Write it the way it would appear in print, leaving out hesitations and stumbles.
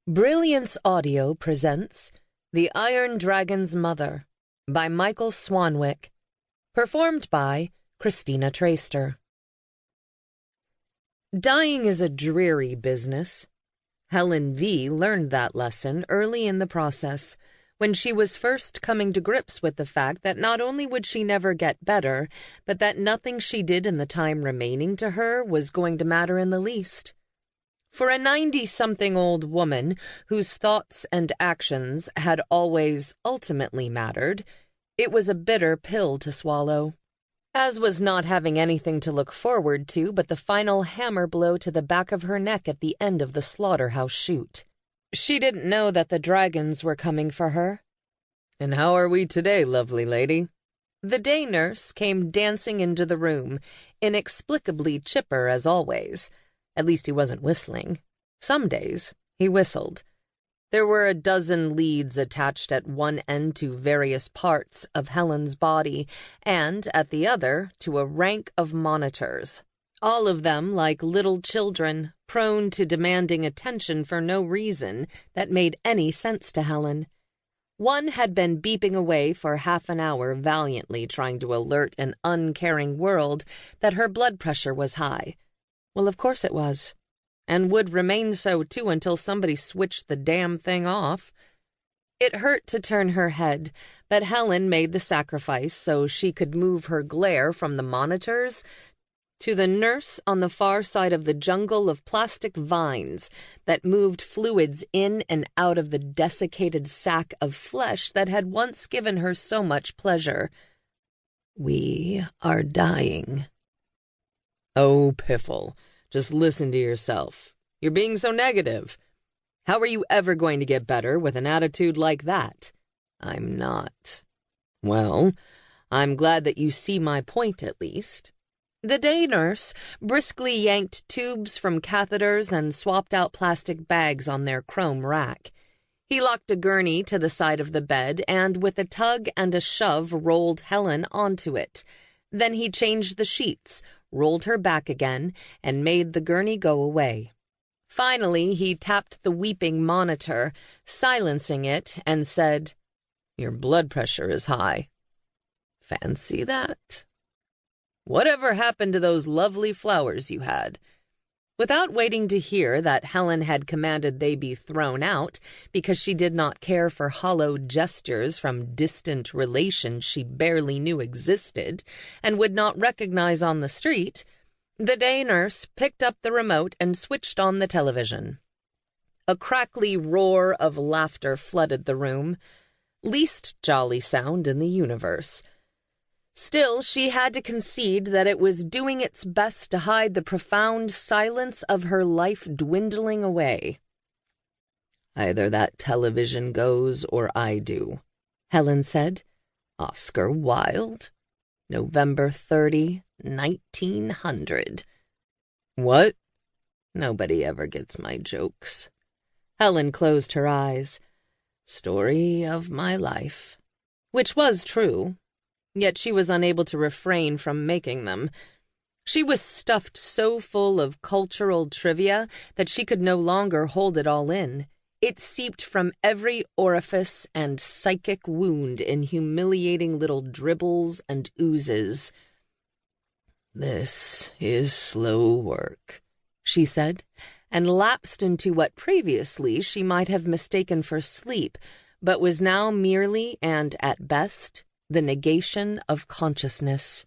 Brilliance Audio presents The Iron Dragon's Mother by Michael Swanwick, performed by Christina Traister. Dying is a dreary business. Helen V. learned that lesson early in the process, when she was first coming to grips with the fact that not only would she never get better, but that nothing she did in the time remaining to her was going to matter in the least. For a 90-something-old woman whose thoughts and actions had always ultimately mattered, it was a bitter pill to swallow, as was not having anything to look forward to but the final hammer blow to the back of her neck at the end of the slaughterhouse chute. She didn't know that the dragons were coming for her. "And how are we today, lovely lady?" The day nurse came dancing into the room, inexplicably chipper as always. At least he wasn't whistling. Some days he whistled. There were a dozen leads attached at one end to various parts of Helen's body, and at the other to a rank of monitors, all of them like little children, prone to demanding attention for no reason that made any sense to Helen. One had been beeping away for half an hour valiantly trying to alert an uncaring world that her blood pressure was high. Well, of course it was, and would remain so too until somebody switched the damn thing off. It hurt to turn her head, but Helen made the sacrifice so she could move her glare from the monitors to the nurse on the far side of the jungle of plastic vines that moved fluids in and out of the desiccated sack of flesh that had once given her so much pleasure. "We are dying." "Oh, piffle, just listen to yourself. You're being so negative. How are you ever going to get better with an attitude like that?" "I'm not." "Well, I'm glad that you see my point at least." The day nurse briskly yanked tubes from catheters and swapped out plastic bags on their chrome rack. He locked a gurney to the side of the bed and with a tug and a shove rolled Helen onto it. Then he changed the sheets, rolled her back again, and made the gurney go away. Finally, he tapped the weeping monitor, silencing it, and said, "Your blood pressure is high." "Fancy that." "Whatever happened to those lovely flowers you had?" Without waiting to hear that Helen had commanded they be thrown out because she did not care for hollow gestures from distant relations she barely knew existed and would not recognize on the street, the day nurse picked up the remote and switched on the television. A crackly roar of laughter flooded the room, least jolly sound in the universe. Still, she had to concede that it was doing its best to hide the profound silence of her life dwindling away. "Either that television goes or I do," Helen said. "Oscar Wilde, November 30, 1900. "What?" "Nobody ever gets my jokes." Helen closed her eyes. "Story of my life." Which was true. Yet she was unable to refrain from making them. She was stuffed so full of cultural trivia that she could no longer hold it all in. It seeped from every orifice and psychic wound in humiliating little dribbles and oozes. "This is slow work," she said, and lapsed into what previously she might have mistaken for sleep, but was now merely and, at best, the negation of consciousness.